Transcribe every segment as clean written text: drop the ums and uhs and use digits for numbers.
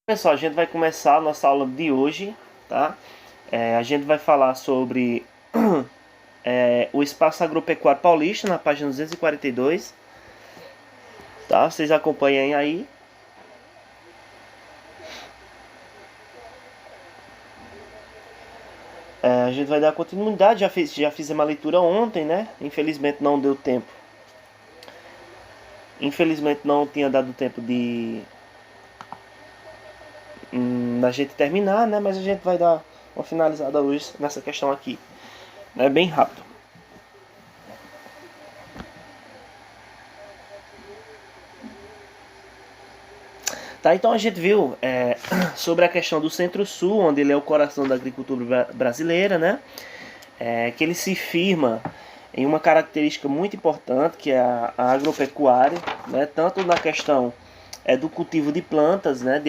Pessoal, a gente vai começar a nossa aula de hoje, tá? A gente vai falar sobre o Espaço Agropecuário Paulista, na página 242, tá? Vocês acompanhem aí. A gente vai dar continuidade, já fiz uma leitura ontem, né? Infelizmente não deu tempo. Infelizmente não tinha dado tempo de da gente terminar, né? Mas a gente vai dar uma finalizada hoje nessa questão aqui, né? Bem rápido. Tá, então a gente viu sobre a questão do Centro-Sul, onde ele é o coração da agricultura brasileira, né? Que ele se firma em uma característica muito importante, que é a agropecuária, né? Tanto na questão do cultivo de plantas, né?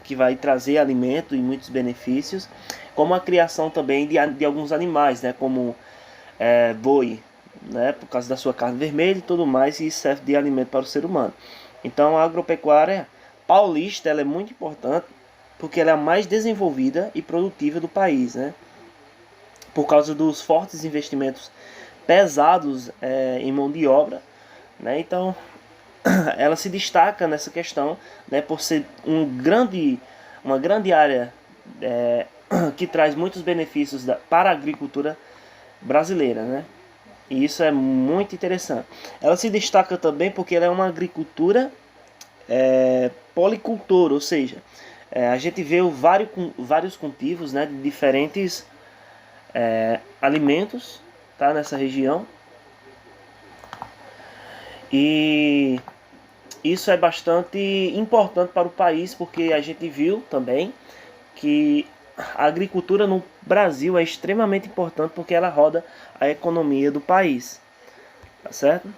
Que vai trazer alimento e muitos benefícios, como a criação também de alguns animais, né? Como boi, né? Por causa da sua carne vermelha e tudo mais, e serve de alimento para o ser humano. Então a agropecuária paulista ela é muito importante porque ela é a mais desenvolvida e produtiva do país, né? Por causa dos fortes investimentos pesados em mão de obra, né? Então ela se destaca nessa questão, né? Por ser uma grande área que traz muitos benefícios para a agricultura brasileira, né? E isso é muito interessante. Ela se destaca também porque ela é uma agricultura policultor, ou seja, a gente vê vários cultivos, né, de diferentes alimentos, tá, nessa região. E isso é bastante importante para o país, porque a gente viu também que a agricultura no Brasil é extremamente importante porque ela roda a economia do país, tá certo?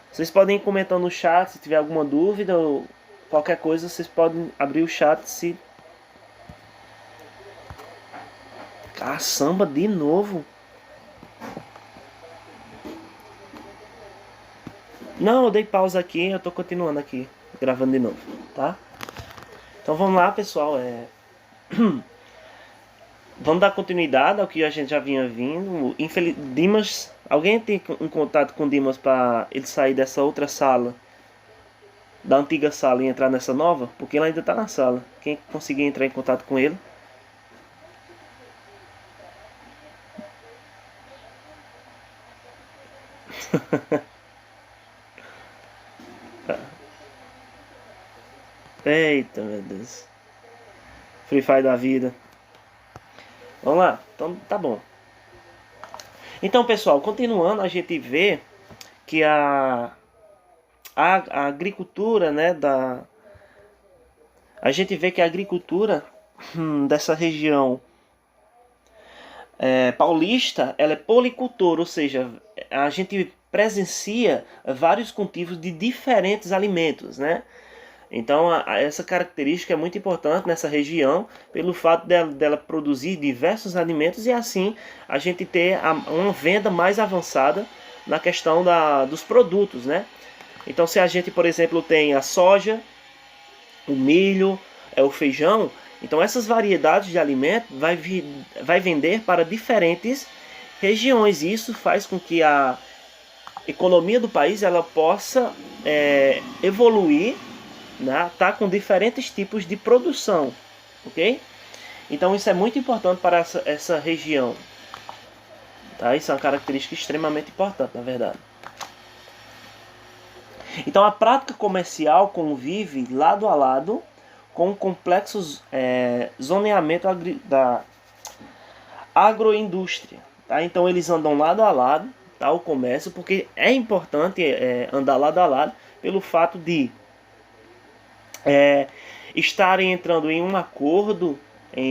Vocês podem ir comentando no chat se tiver alguma dúvida ou qualquer coisa, vocês podem abrir o chat se... Caçamba de novo? Não, eu dei pausa aqui, eu tô continuando aqui, gravando de novo, tá? Então vamos lá, pessoal, vamos dar continuidade ao que a gente já vinha vindo. Dimas, alguém tem um contato com Dimas para ele sair dessa outra sala, da antiga sala, e entrar nessa nova? Porque ele ainda tá na sala. Quem conseguir entrar em contato com ele? Eita, meu Deus. Free Fire da vida. Vamos lá, então tá bom. Então, pessoal, continuando, a gente vê que a agricultura, né, a gente vê que a agricultura dessa região paulista, ela é policultor, ou seja, a gente presencia vários cultivos de diferentes alimentos, né? Então essa característica é muito importante nessa região, pelo fato dela produzir diversos alimentos e assim a gente ter uma venda mais avançada na questão dos produtos, né? Então se a gente, por exemplo, tem a soja, o milho, o feijão, então essas variedades de alimento vai vender para diferentes regiões e isso faz com que a economia do país ela possa evoluir, né? Tá com diferentes tipos de produção, ok? Então isso é muito importante para essa região, tá? Isso é uma característica extremamente importante, na verdade. Então a prática comercial convive lado a lado com o complexo zoneamento da agroindústria, tá? Então eles andam lado a lado, tá? O comércio, porque é importante andar lado a lado pelo fato de estarem entrando em um acordo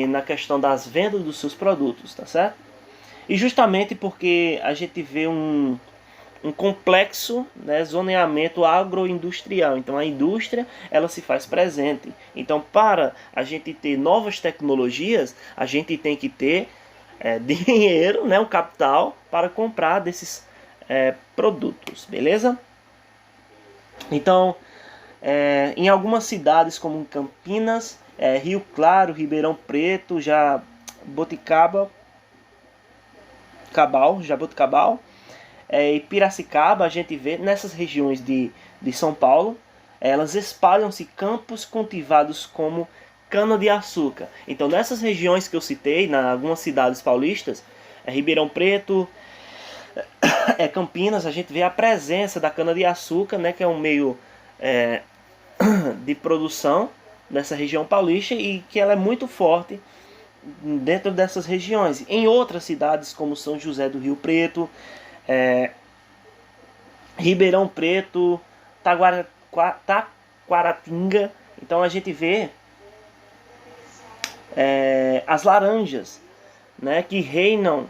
na questão das vendas dos seus produtos, tá certo? E justamente porque a gente vê um complexo, né, zoneamento agroindustrial. Então a indústria ela se faz presente. Então para a gente ter novas tecnologias, a gente tem que ter dinheiro, né, um capital para comprar desses produtos, beleza? Então em algumas cidades como Campinas Rio Claro, Ribeirão Preto, Jaboticaba, Jaboticabal, e Piracicaba. A gente vê nessas regiões de São Paulo, elas espalham-se campos cultivados como cana-de-açúcar. Então, nessas regiões que eu citei, em algumas cidades paulistas, Ribeirão Preto, Campinas, a gente vê a presença da cana-de-açúcar, né, que é um meio de produção nessa região paulista e que ela é muito forte dentro dessas regiões. Em outras cidades, como São José do Rio Preto, Ribeirão Preto, Taquaratinga, então a gente vê as laranjas, né, que reinam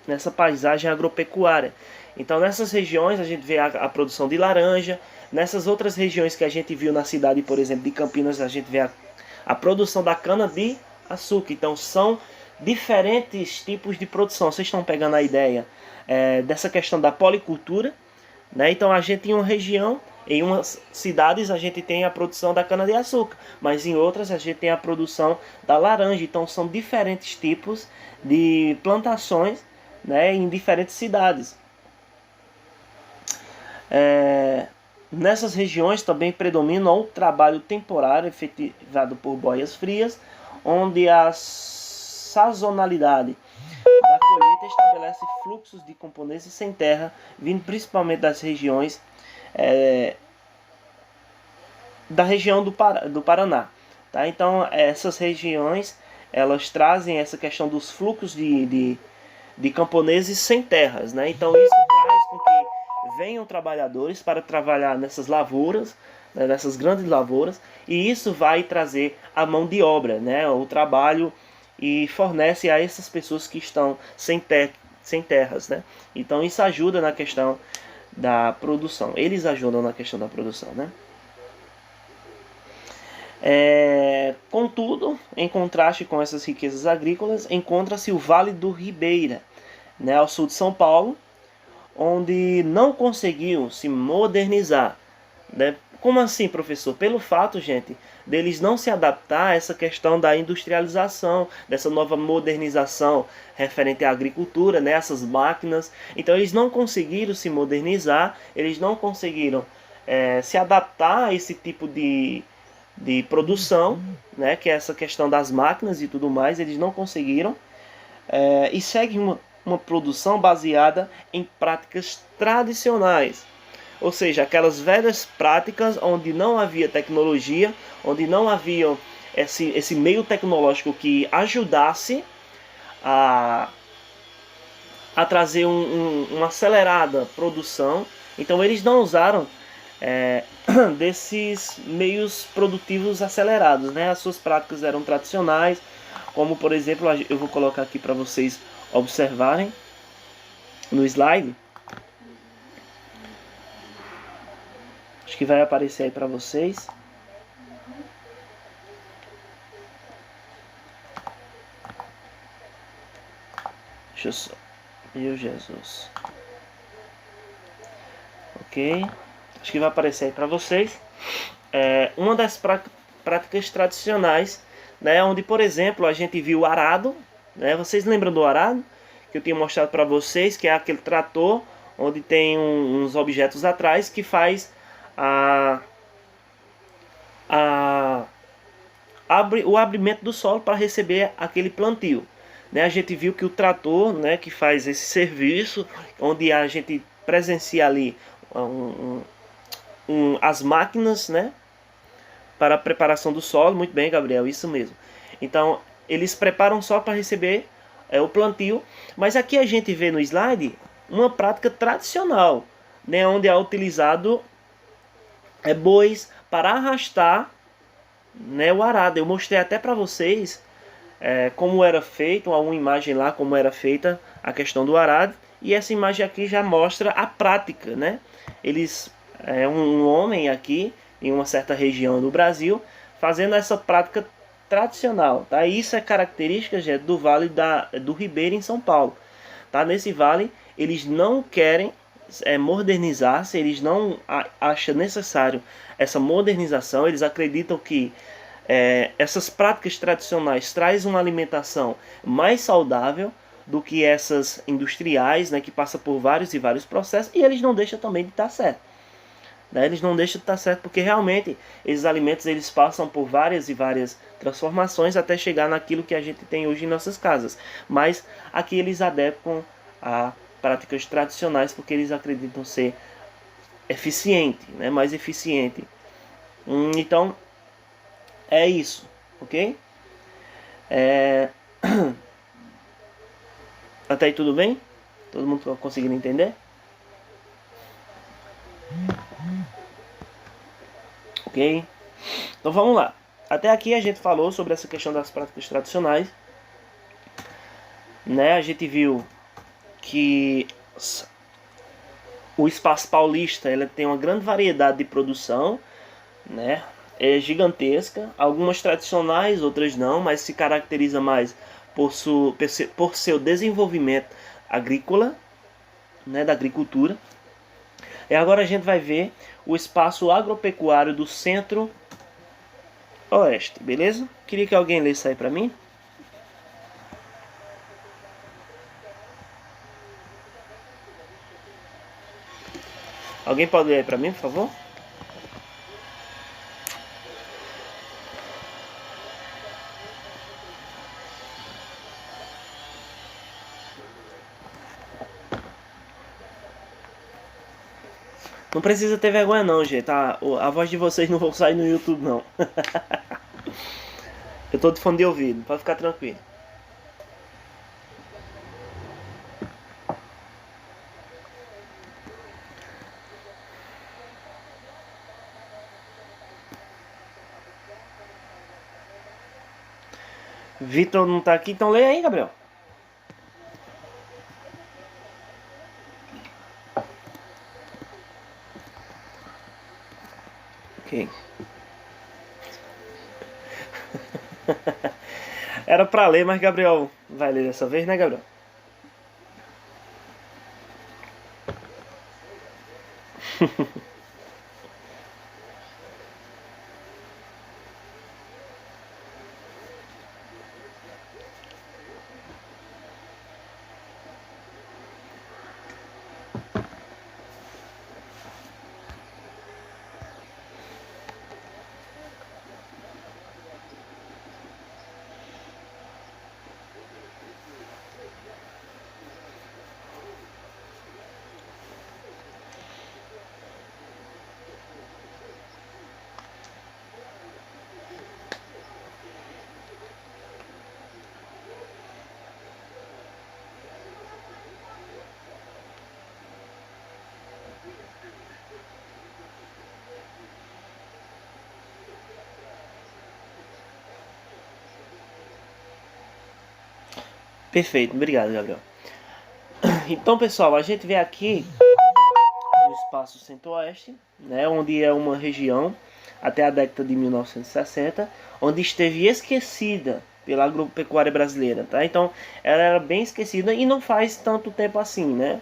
nessa paisagem agropecuária. Então nessas regiões a gente vê a produção de laranja. Nessas outras regiões que a gente viu na cidade, por exemplo, de Campinas, a gente vê a produção da cana-de-açúcar. Então são diferentes tipos de produção. Vocês estão pegando a ideia dessa questão da policultura, né? Então a gente em uma região, em umas cidades a gente tem a produção da cana-de-açúcar, mas em outras a gente tem a produção da laranja. Então são diferentes tipos de plantações, né, em diferentes cidades. Nessas regiões também predomina o trabalho temporário efetivado por boias frias, onde a sazonalidade da colheita estabelece fluxos de componentes sem terra, vindo principalmente das regiões da região do Paraná. Tá? Então essas regiões elas trazem essa questão dos fluxos de camponeses sem terras, né? Então isso faz com que venham trabalhadores para trabalhar nessas lavouras, né, nessas grandes lavouras, e isso vai trazer a mão de obra, né, o trabalho, e fornece a essas pessoas que estão sem terras, né? Então isso ajuda na questão da produção. Eles ajudam na questão da produção, né? Contudo, em contraste com essas riquezas agrícolas, encontra-se o Vale do Ribeira, né, ao sul de São Paulo, onde não conseguiu se modernizar, né? Como assim, professor? Pelo fato, gente, deles não se adaptar a essa questão da industrialização, dessa nova modernização referente à agricultura, né? Essas máquinas. Então eles não conseguiram se modernizar, eles não conseguiram se adaptar a esse tipo de produção, né? Que é essa questão das máquinas e tudo mais, eles não conseguiram, e seguem uma produção baseada em práticas tradicionais, ou seja, aquelas velhas práticas onde não havia tecnologia, onde não havia esse meio tecnológico que ajudasse a trazer uma acelerada produção. Então eles não usaram desses meios produtivos acelerados, né? As suas práticas eram tradicionais, como por exemplo, eu vou colocar aqui para vocês observarem no slide. Acho que vai aparecer aí para vocês. Deixa eu só. Meu Jesus. Ok. Acho que vai aparecer aí para vocês. Uma das práticas tradicionais, né, onde, por exemplo, a gente viu o arado, né? Vocês lembram do arado? Que eu tinha mostrado para vocês, que é aquele trator onde tem uns objetos atrás que faz o abrimento do solo para receber aquele plantio, né? A gente viu que o trator, né, que faz esse serviço, onde a gente presencia ali as máquinas, né, para a preparação do solo. Muito bem, Gabriel, isso mesmo. Então eles preparam só para receber o plantio, mas aqui a gente vê no slide uma prática tradicional, né, onde é utilizado bois para arrastar, né, o arado. Eu mostrei até para vocês como era feito, uma imagem lá como era feita a questão do arado, e essa imagem aqui já mostra a prática, né? Eles um homem aqui em uma certa região do Brasil fazendo essa prática tradicional, tá? Isso é característica, gente, do Vale do Ribeira em São Paulo, tá? Nesse vale eles não querem modernizar-se, eles não acham necessário essa modernização. Eles acreditam que essas práticas tradicionais trazem uma alimentação mais saudável do que essas industriais, né, que passa por vários e vários processos, e eles não deixam também de estar certo. Né? Eles não deixam de estar certo porque realmente esses alimentos eles passam por várias e várias transformações até chegar naquilo que a gente tem hoje em nossas casas. Mas aqui eles adequam a práticas tradicionais porque eles acreditam ser eficiente, né? Mais eficiente. Então é isso, ok? Até aí tudo bem? Todo mundo conseguindo entender? Ok? Então vamos lá. Até aqui a gente falou sobre essa questão das práticas tradicionais, né? A gente viu que o espaço paulista ele tem uma grande variedade de produção, né? É gigantesca. Algumas tradicionais, outras não, mas se caracteriza mais por seu desenvolvimento agrícola, né? Da agricultura. E agora a gente vai ver o espaço agropecuário do Centro-Oeste, beleza? Queria que alguém lesse aí para mim. Alguém pode ler aí para mim, por favor? Não precisa ter vergonha não, gente. A voz de vocês não vai sair no YouTube, não. Eu tô de fone de ouvido, pode ficar tranquilo. Vitor não tá aqui, então lê aí, Gabriel. Ok. Era pra ler, mas Gabriel vai ler dessa vez, né, Gabriel? Perfeito, obrigado, Gabriel. Então, pessoal, a gente vê aqui no espaço Centro-Oeste, né, onde é uma região até a década de 1960, onde esteve esquecida pela agropecuária brasileira, tá? Então, ela era bem esquecida e não faz tanto tempo assim, né?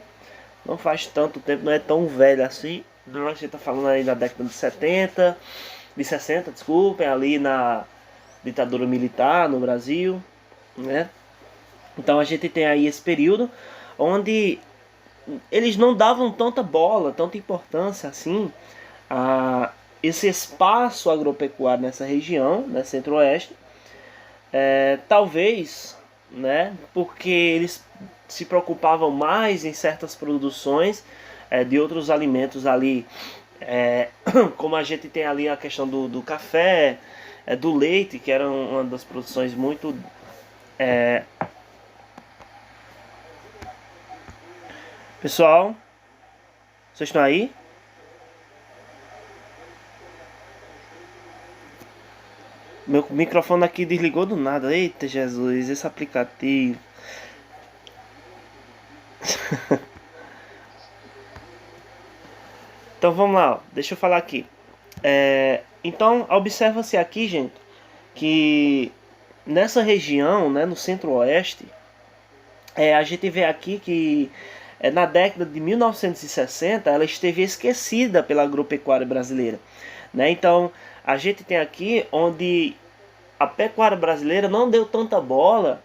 Não faz tanto tempo, não é tão velha assim. A gente tá falando aí da década de 70, de 60, desculpem, ali na ditadura militar no Brasil, né? Então a gente tem aí esse período onde eles não davam tanta bola, tanta importância assim a esse espaço agropecuário nessa região, né, Centro-Oeste. Talvez, né, porque eles se preocupavam mais em certas produções de outros alimentos ali, como a gente tem ali a questão do café, do leite, que era uma das produções muito Pessoal, vocês estão aí? Meu microfone aqui desligou do nada. Eita Jesus, esse aplicativo. Então vamos lá, deixa eu falar aqui. Então observa-se aqui, gente, que nessa região, né, no Centro-Oeste, a gente vê aqui que na década de 1960 ela esteve esquecida pela agropecuária brasileira, né? Então a gente tem aqui onde a pecuária brasileira não deu tanta bola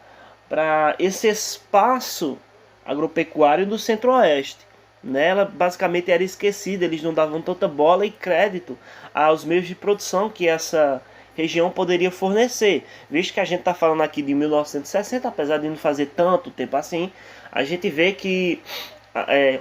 para esse espaço agropecuário do Centro-Oeste. Né? Ela basicamente era esquecida, eles não davam tanta bola e crédito aos meios de produção que essa região poderia fornecer. Visto que a gente está falando aqui de 1960, apesar de não fazer tanto tempo assim, a gente vê que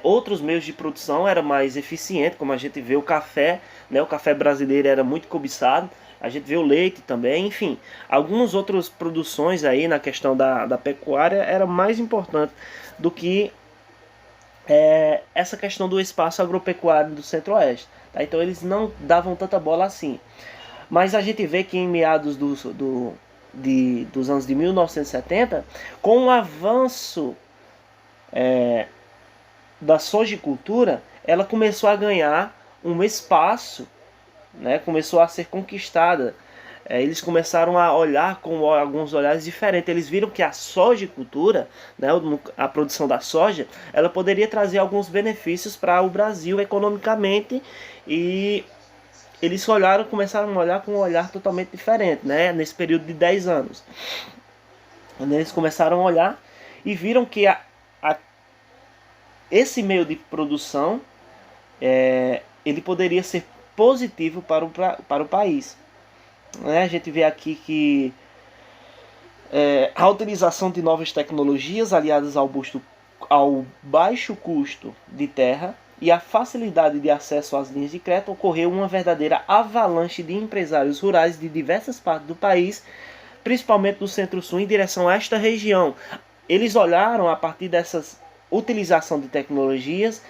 outros meios de produção eram mais eficientes, como a gente vê o café, né? O café brasileiro era muito cobiçado, a gente vê o leite também, enfim, algumas outras produções aí na questão da pecuária era mais importante do que essa questão do espaço agropecuário do Centro-Oeste. Tá? Então eles não davam tanta bola assim. Mas a gente vê que em meados dos anos de 1970, com o avanço da sojicultura, ela começou a ganhar um espaço, né? Começou a ser conquistada. Eles começaram a olhar com alguns olhares diferentes. Eles viram que a sojicultura, né, a produção da soja, ela poderia trazer alguns benefícios para o Brasil economicamente, e eles começaram a olhar com um olhar totalmente diferente, né, nesse período de 10 anos. Eles começaram a olhar e viram que esse meio de produção ele poderia ser positivo para o país. A gente vê aqui que a utilização de novas tecnologias aliadas ao baixo custo de terra e a facilidade de acesso às linhas de crédito, ocorreu uma verdadeira avalanche de empresários rurais de diversas partes do país, principalmente do Centro-Sul, em direção a esta região. Eles olharam, a partir dessas utilização de tecnologias,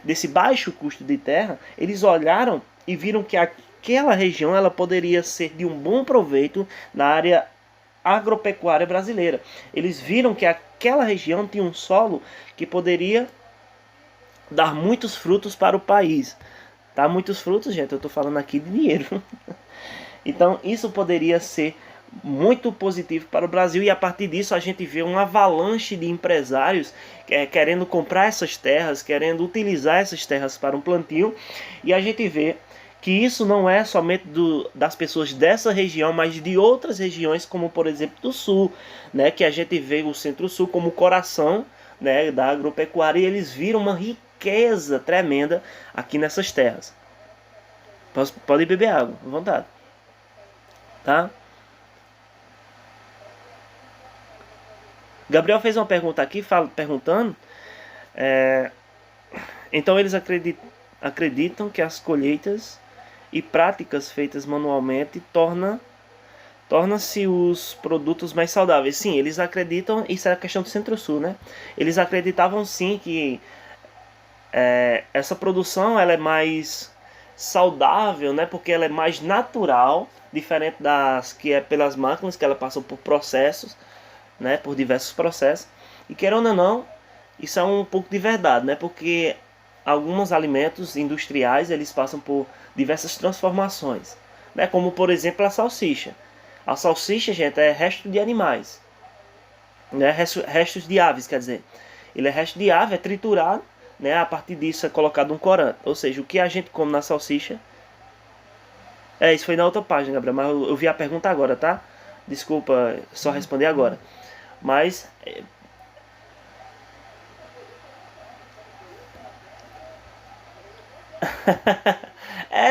desse baixo custo de terra, eles olharam e viram que aquela região ela poderia ser de um bom proveito na área agropecuária brasileira. Eles viram que aquela região tinha um solo que poderia dar muitos frutos para o país. Tá? Muitos frutos, gente, eu estou falando aqui de dinheiro. Então isso poderia ser muito positivo para o Brasil, e a partir disso a gente vê uma avalanche de empresários querendo comprar essas terras, querendo utilizar essas terras para um plantio, e a gente vê que isso não é somente das pessoas dessa região, mas de outras regiões, como por exemplo do Sul, né, que a gente vê o Centro-Sul como o coração, né, da agropecuária, e eles viram uma riqueza tremenda aqui nessas terras. Pode beber água, à vontade. Tá? Gabriel fez uma pergunta aqui, perguntando, então eles acreditam que as colheitas e práticas feitas manualmente torna-se os produtos mais saudáveis. Sim, eles acreditam, isso é a questão do Centro-Sul, né? Eles acreditavam sim que essa produção ela é mais saudável, né? Porque ela é mais natural, diferente das que é pelas máquinas, que ela passam por processos, né, por diversos processos. E querendo ou não, isso é um pouco de verdade, né, porque alguns alimentos industriais eles passam por diversas transformações, né, como por exemplo a salsicha. A salsicha, gente, é resto de animais, né, restos de aves, quer dizer, ele é resto de ave, é triturado, né, a partir disso é colocado um corante, ou seja, o que a gente come na salsicha. Isso foi na outra página, Gabriel, mas eu vi a pergunta agora, tá? Desculpa, só responder agora. Mas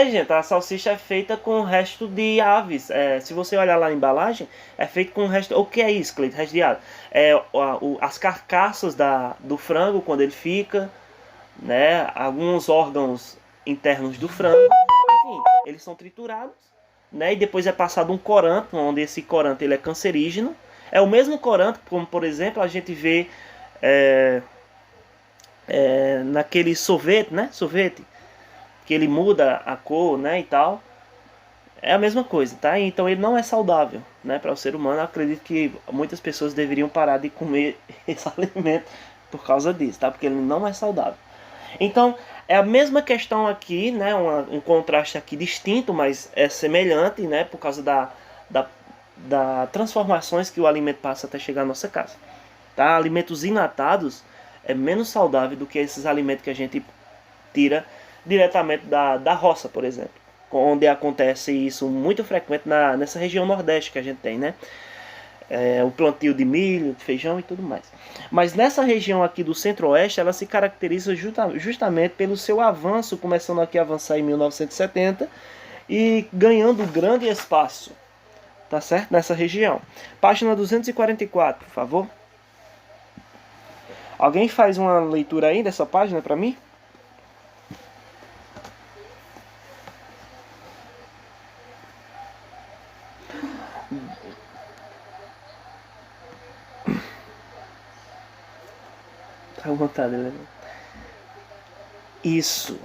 gente, a salsicha é feita com resto de aves. Se você olhar lá na embalagem, é feito com resto. O que é isso, Cleiton? Resto de ave. As carcaças do frango quando ele fica, né? Alguns órgãos internos do frango. Enfim, eles são triturados, né? E depois é passado um corante, onde esse corante ele é cancerígeno. É o mesmo corante, como por exemplo a gente vê naquele sorvete, né? Sorvete, que ele muda a cor, né? E tal. É a mesma coisa, tá? Então ele não é saudável, né? Para o ser humano. Eu acredito que muitas pessoas deveriam parar de comer esse alimento por causa disso, tá? Porque ele não é saudável. Então é a mesma questão aqui, né? Um contraste aqui distinto, mas é semelhante, né? Por causa da transformações que o alimento passa até chegar à nossa casa. Tá? Alimentos inatados é menos saudável do que esses alimentos que a gente tira diretamente da roça, por exemplo. onde acontece isso muito frequente nessa região nordeste que a gente tem, né? O plantio de milho, de feijão e tudo mais. Mas nessa região aqui do centro-oeste, ela se caracteriza justamente pelo seu avanço, começando aqui a avançar em 1970 e ganhando grande espaço, tá certo? Nessa região. Página 244, por favor. Alguém faz uma leitura aí dessa página para mim? Tá à vontade, né? Isso.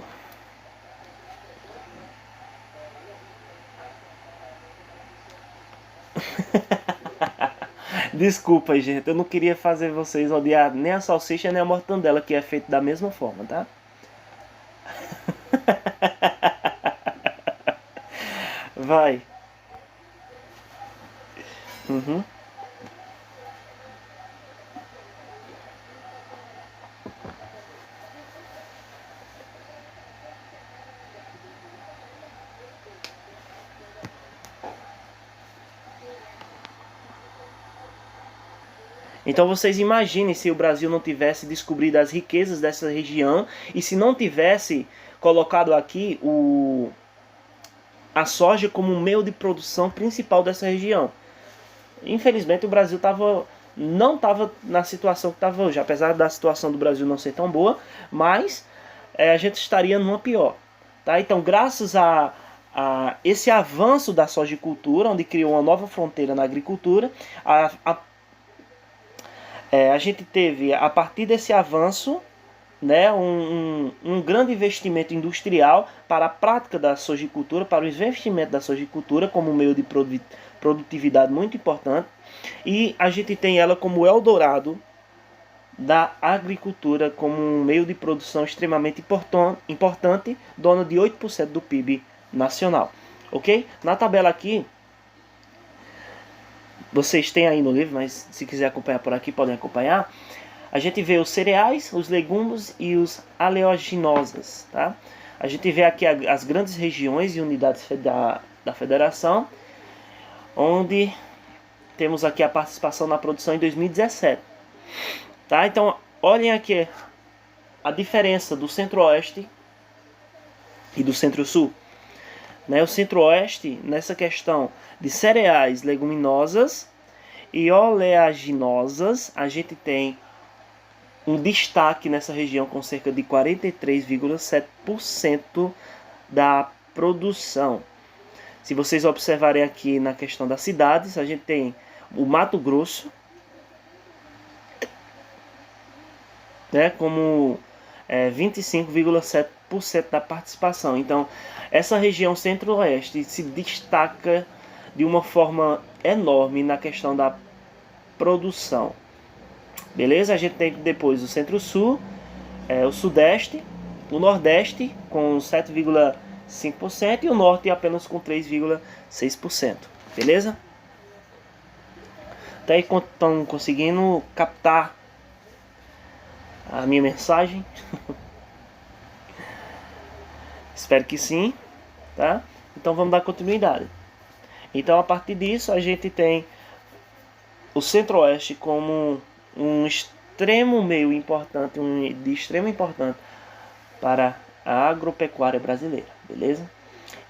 Desculpa, gente. Eu não queria fazer vocês odiar nem a salsicha nem a mortandela, que é feito da mesma forma, tá? Vai. Uhum. Então vocês imaginem se o Brasil não tivesse descobrido as riquezas dessa região e se não tivesse colocado aqui a soja como um meio de produção principal dessa região. Infelizmente o Brasil não estava na situação que estava hoje, apesar da situação do Brasil não ser tão boa, mas a gente estaria numa pior. Tá? Então, graças a esse avanço da sojicultura, onde criou uma nova fronteira na agricultura, a gente teve, a partir desse avanço, né, um grande investimento industrial para a prática da sojicultura, para o investimento da sojicultura como um meio de produtividade muito importante. E a gente tem ela como Eldorado da agricultura, como um meio de produção extremamente importante, dona de 8% do PIB nacional. Ok? Na tabela aqui, vocês têm aí no livro, mas se quiser acompanhar por aqui, podem acompanhar. A gente vê os cereais, os legumes e os aleaginosas, tá? A gente vê aqui as grandes regiões e unidades da federação, onde temos aqui a participação na produção em 2017. Tá? Então, olhem aqui a diferença do centro-oeste e do centro-sul. Né? O centro-oeste, nessa questão de cereais, leguminosas e oleaginosas, a gente tem um destaque nessa região com cerca de 43,7% da produção. Se vocês observarem aqui na questão das cidades, a gente tem o Mato Grosso, né, como 25,7% da participação. Então, essa região centro-oeste se destaca de uma forma enorme na questão da produção. Beleza? A gente tem depois o centro-sul, o sudeste, o nordeste com 7,5% e o norte apenas com 3,6%. Beleza? Até aí estão conseguindo captar a minha mensagem? Espero que sim, tá? Então vamos dar continuidade. Então a partir disso a gente tem o centro-oeste como um extremo meio importante, de extrema importância para a agropecuária brasileira, beleza?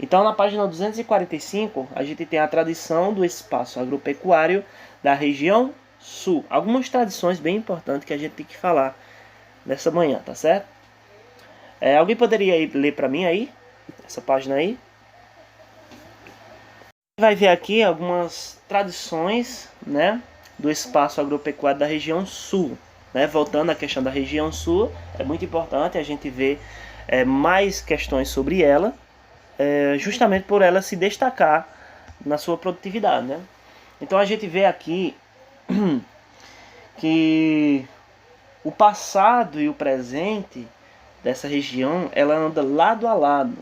Então na página 245 a gente tem a tradição do espaço agropecuário da região sul. Algumas tradições bem importantes que a gente tem que falar nessa manhã, tá certo? Alguém poderia ler para mim aí, essa página aí? Vai ver aqui algumas tradições, né, do espaço agropecuário da região sul, né? Voltando à questão da região sul, é muito importante a gente ver mais questões sobre ela, justamente por ela se destacar na sua produtividade, né? Então a gente vê aqui que o passado e o presente dessa região, ela anda lado a lado,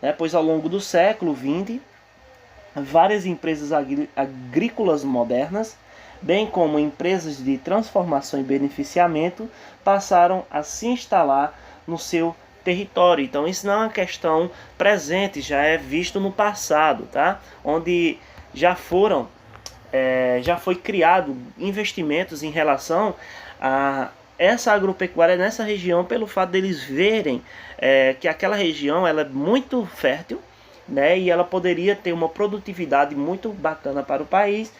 né? Pois ao longo do século XX, várias empresas agrícolas modernas, bem como empresas de transformação e beneficiamento, passaram a se instalar no seu território. Então isso não é uma questão presente, já é visto no passado, tá? Onde já foi criado investimentos em relação a essa agropecuária nessa região, pelo fato deles verem que aquela região ela é muito fértil, né? E ela poderia ter uma produtividade muito bacana para o país,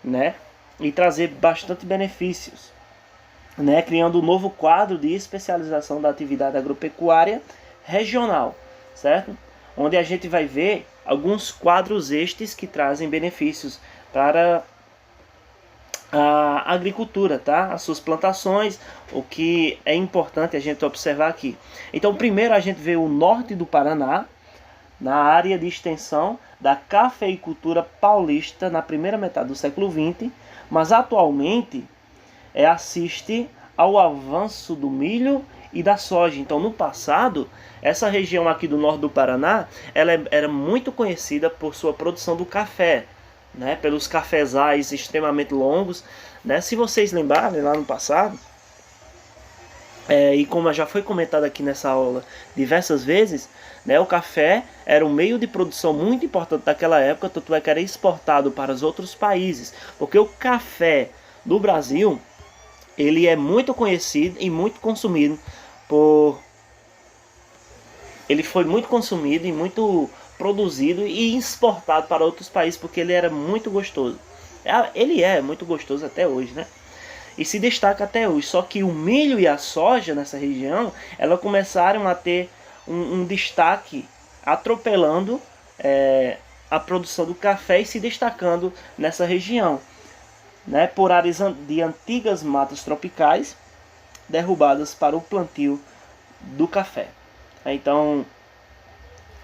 né? E trazer bastante benefícios, né? Criando um novo quadro de especialização da atividade agropecuária regional, certo? Onde a gente vai ver alguns quadros estes que trazem benefícios para a agricultura, tá? As suas plantações, o que é importante a gente observar aqui. Então, primeiro a gente vê o norte do Paraná, na área de extensão da cafeicultura paulista na primeira metade do século XX, mas atualmente assiste ao avanço do milho e da soja. Então, no passado, essa região aqui do norte do Paraná, ela era muito conhecida por sua produção do café, né? Pelos cafezais extremamente longos, né? Se vocês lembrarem lá no passado, e como já foi comentado aqui nessa aula diversas vezes, né, o café era um meio de produção muito importante daquela época, tanto é que era exportado para os outros países, porque o café do Brasil ele é muito conhecido e muito consumido ele foi muito consumido e muito produzido e exportado para outros países porque ele era muito gostoso. Ele é muito gostoso até hoje, né? E se destaca até hoje. Só que o milho e a soja nessa região, elas começaram a ter um destaque, atropelando a produção do café e se destacando nessa região, né, por áreas de antigas matas tropicais derrubadas para o plantio do café. Então,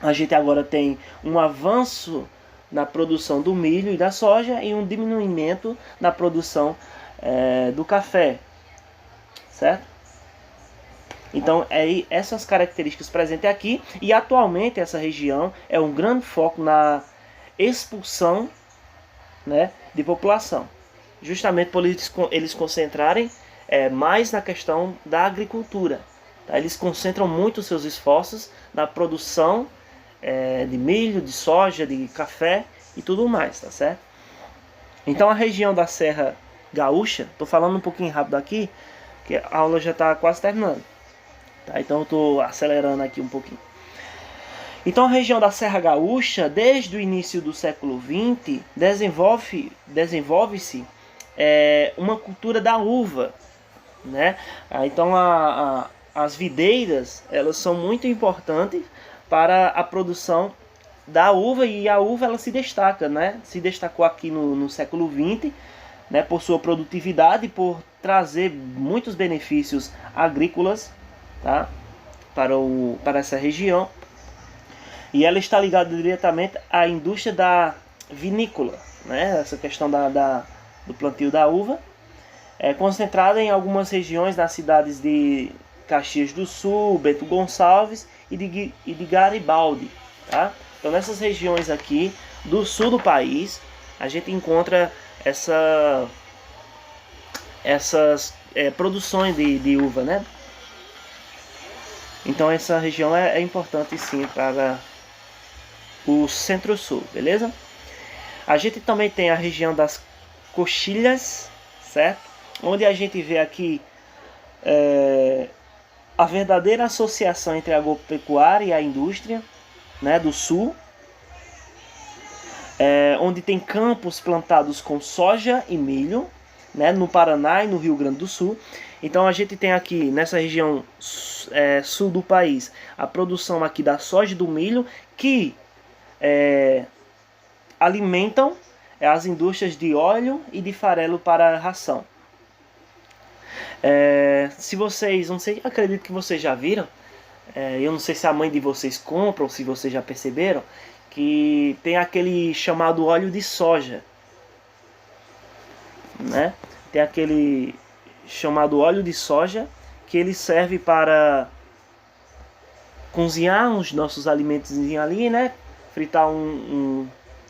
a gente agora tem um avanço na produção do milho e da soja e um diminuimento na produção do café, certo? Então, essas características presentes aqui, e atualmente essa região é um grande foco na expulsão, né, de população, justamente por eles concentrarem mais na questão da agricultura. Tá? Eles concentram muito seus esforços na produção de milho, de soja, de café e tudo mais, tá certo? Então a região da Serra Gaúcha, estou falando um pouquinho rápido aqui, que a aula já está quase terminando. Tá? Então eu estou acelerando aqui um pouquinho. Então a região da Serra Gaúcha, desde o início do século XX, desenvolve-se uma cultura da uva, né? Então as videiras, elas são muito importantes para a produção da uva, e a uva ela se destaca, né? Se destacou aqui no século XX, né? Por sua produtividade e por trazer muitos benefícios agrícolas, tá? Para essa região. E ela está ligada diretamente à indústria da vinícola, né? Essa questão do plantio da uva é concentrada em algumas regiões nas cidades de Caxias do Sul, Bento Gonçalves e de Garibaldi, tá? Então nessas regiões aqui do sul do país a gente encontra essas produções de uva, né? Então essa região é importante sim para o centro-sul, beleza? A gente também tem a região das coxilhas, certo? Onde a gente vê aqui a verdadeira associação entre a agropecuária e a indústria, né, do sul, onde tem campos plantados com soja e milho, né, no Paraná e no Rio Grande do Sul. Então a gente tem aqui nessa região sul do país a produção aqui da soja e do milho que alimentam as indústrias de óleo e de farelo para a ração. Se vocês, não sei, acredito que vocês já viram, eu não sei se a mãe de vocês compra ou se vocês já perceberam, que tem aquele chamado óleo de soja, né? Tem aquele chamado óleo de soja que ele serve para cozinhar os nossos alimentos ali, né? Fritar um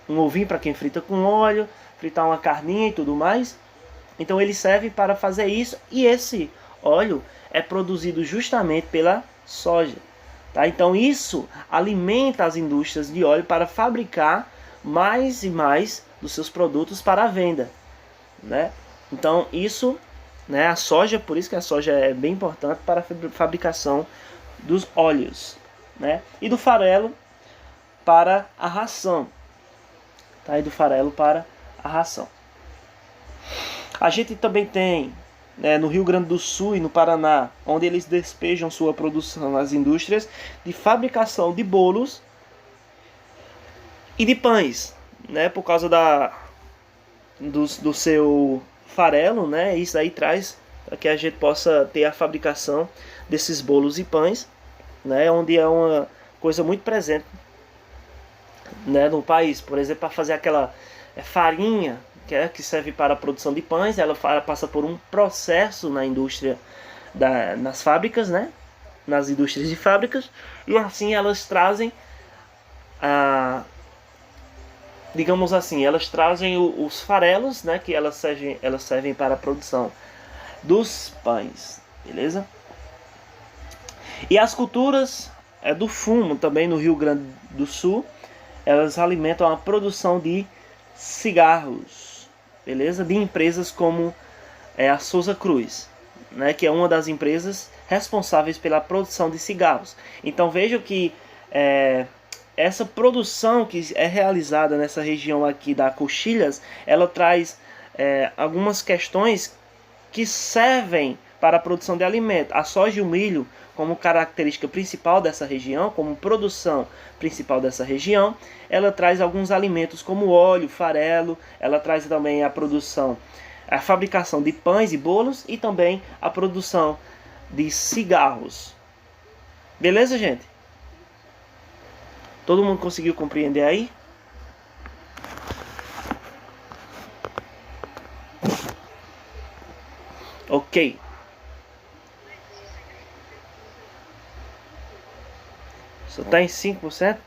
ovinho para quem frita com óleo, fritar uma carninha e tudo mais. Então ele serve para fazer isso, e esse óleo é produzido justamente pela soja, Tá? Então isso alimenta as indústrias de óleo para fabricar mais e mais dos seus produtos para a venda, né? Então isso, né, a soja, por isso que a soja é bem importante para a fabricação dos óleos, né? E do farelo para a ração, tá? E do farelo para a ração. A gente também tem, né, no Rio Grande do Sul e no Paraná, onde eles despejam sua produção nas indústrias de fabricação de bolos e de pães, né, por causa do seu farelo, né, isso aí traz para que a gente possa ter a fabricação desses bolos e pães, né, onde é uma coisa muito presente, né, no país. Por exemplo, para fazer aquela farinha que serve para a produção de pães, ela passa por um processo na indústria, nas fábricas, né, nas indústrias de fábricas, e assim elas trazem digamos assim, elas trazem os farelos, né, que elas servem para a produção dos pães, beleza? E as culturas do fumo também no Rio Grande do Sul, elas alimentam a produção de cigarros, beleza? De empresas como a Souza Cruz, né, que é uma das empresas responsáveis pela produção de cigarros. Então vejam que essa produção que é realizada nessa região aqui da Coxilhas, ela traz algumas questões que servem para a produção de alimento. A soja e o milho, como característica principal dessa região, como produção principal dessa região, ela traz alguns alimentos como óleo, farelo, ela traz também a produção, a fabricação de pães e bolos e também a produção de cigarros. Beleza, gente? Todo mundo conseguiu compreender aí? Ok. Só está em 5%?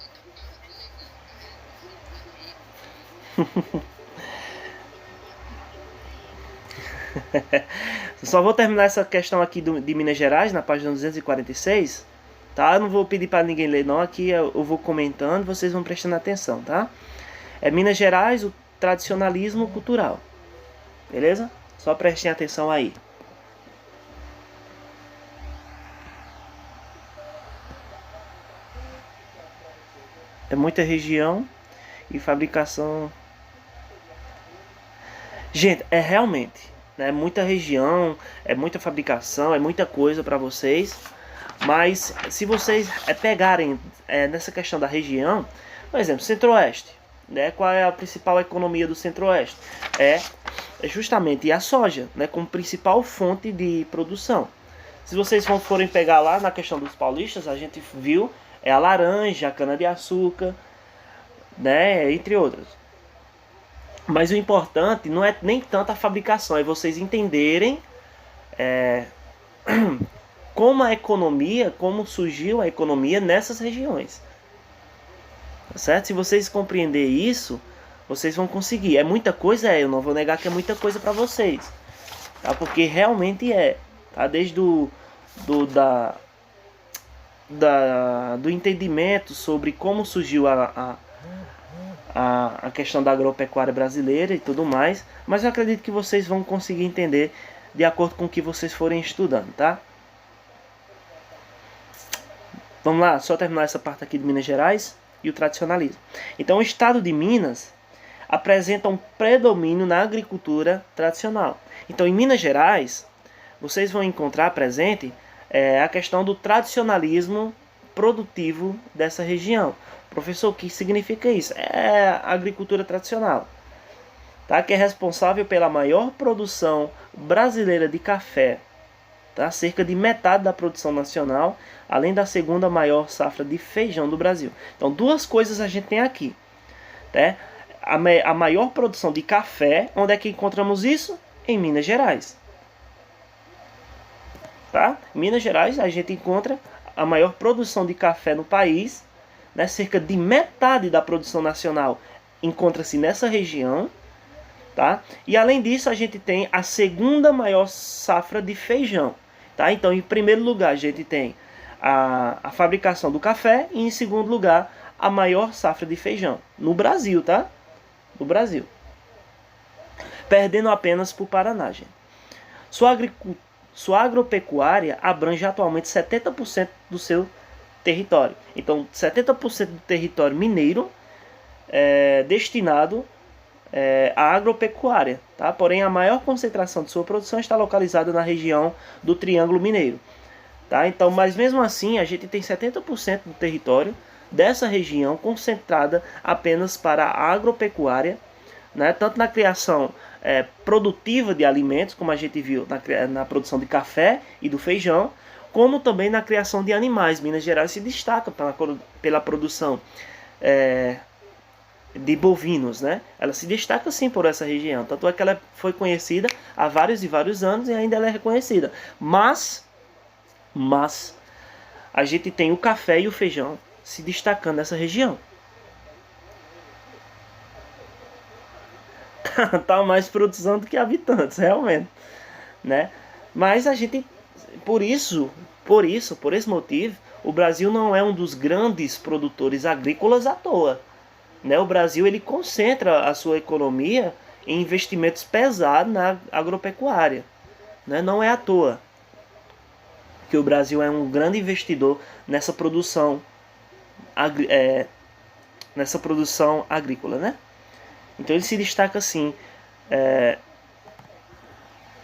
Só vou terminar essa questão aqui de Minas Gerais, na página 246. Tá? Eu não vou pedir para ninguém ler não, aqui eu vou comentando, vocês vão prestando atenção, tá? É Minas Gerais, o tradicionalismo cultural. Beleza? Só prestem atenção aí. É muita região e fabricação. Gente, é realmente, né, muita região, é muita fabricação, é muita coisa para vocês. Mas se vocês pegarem nessa questão da região, por exemplo, Centro-Oeste, né, qual é a principal economia do Centro-Oeste? É justamente a soja, né, como principal fonte de produção. Se vocês forem pegar lá na questão dos paulistas, a gente viu a laranja, a cana-de-açúcar, né, entre outras. Mas o importante não é nem tanto a fabricação, é vocês entenderem como a economia, como surgiu a economia nessas regiões. Tá certo? Se vocês compreenderem isso, vocês vão conseguir. É muita coisa? Eu não vou negar que é muita coisa para vocês. Tá? Porque realmente é. Tá? Desde do entendimento sobre como surgiu a questão da agropecuária brasileira e tudo mais. Mas eu acredito que vocês vão conseguir entender de acordo com o que vocês forem estudando, tá? Vamos lá, só terminar essa parte aqui de Minas Gerais e o tradicionalismo. Então, o estado de Minas apresenta um predomínio na agricultura tradicional. Então, em Minas Gerais, vocês vão encontrar presente a questão do tradicionalismo produtivo dessa região. Professor, o que significa isso? É a agricultura tradicional, tá? Que é responsável pela maior produção brasileira de café. Tá? Cerca de metade da produção nacional, além da segunda maior safra de feijão do Brasil. Então, duas coisas a gente tem aqui. Tá? A maior produção de café, onde é que encontramos isso? Em Minas Gerais. Tá? Em Minas Gerais, a gente encontra a maior produção de café no país, né? Cerca de metade da produção nacional encontra-se nessa região. Tá? E além disso, a gente tem a segunda maior safra de feijão. Tá? Então, em primeiro lugar, a gente tem a fabricação do café e, em segundo lugar, a maior safra de feijão. No Brasil, tá? No Brasil. Perdendo apenas para o Paraná, gente. Sua agropecuária abrange atualmente 70% do seu território. Então, 70% do território mineiro é destinado à agropecuária. Tá? Porém, a maior concentração de sua produção está localizada na região do Triângulo Mineiro. Tá? Então, mas mesmo assim, a gente tem 70% do território dessa região concentrada apenas para a agropecuária, né? Tanto na criação produtiva de alimentos, como a gente viu na produção de café e do feijão, como também na criação de animais. Minas Gerais se destaca pela produção de bovinos, né? Ela se destaca sim por essa região, tanto é que ela foi conhecida há vários e vários anos e ainda ela é reconhecida. Mas a gente tem o café e o feijão se destacando nessa região. Tá mais produção do que habitantes, realmente, né? Mas a gente, por esse motivo, o Brasil não é um dos grandes produtores agrícolas à toa, né? O Brasil, ele concentra a sua economia em investimentos pesados na agropecuária, né? Não é à toa que o Brasil é um grande investidor nessa produção agrícola, né? Então ele se destaca assim,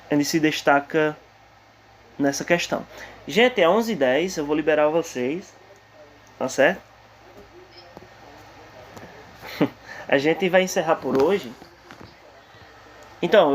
ele se destaca nessa questão. Gente, é 11h10, eu vou liberar vocês, tá certo? A gente vai encerrar por hoje. Então,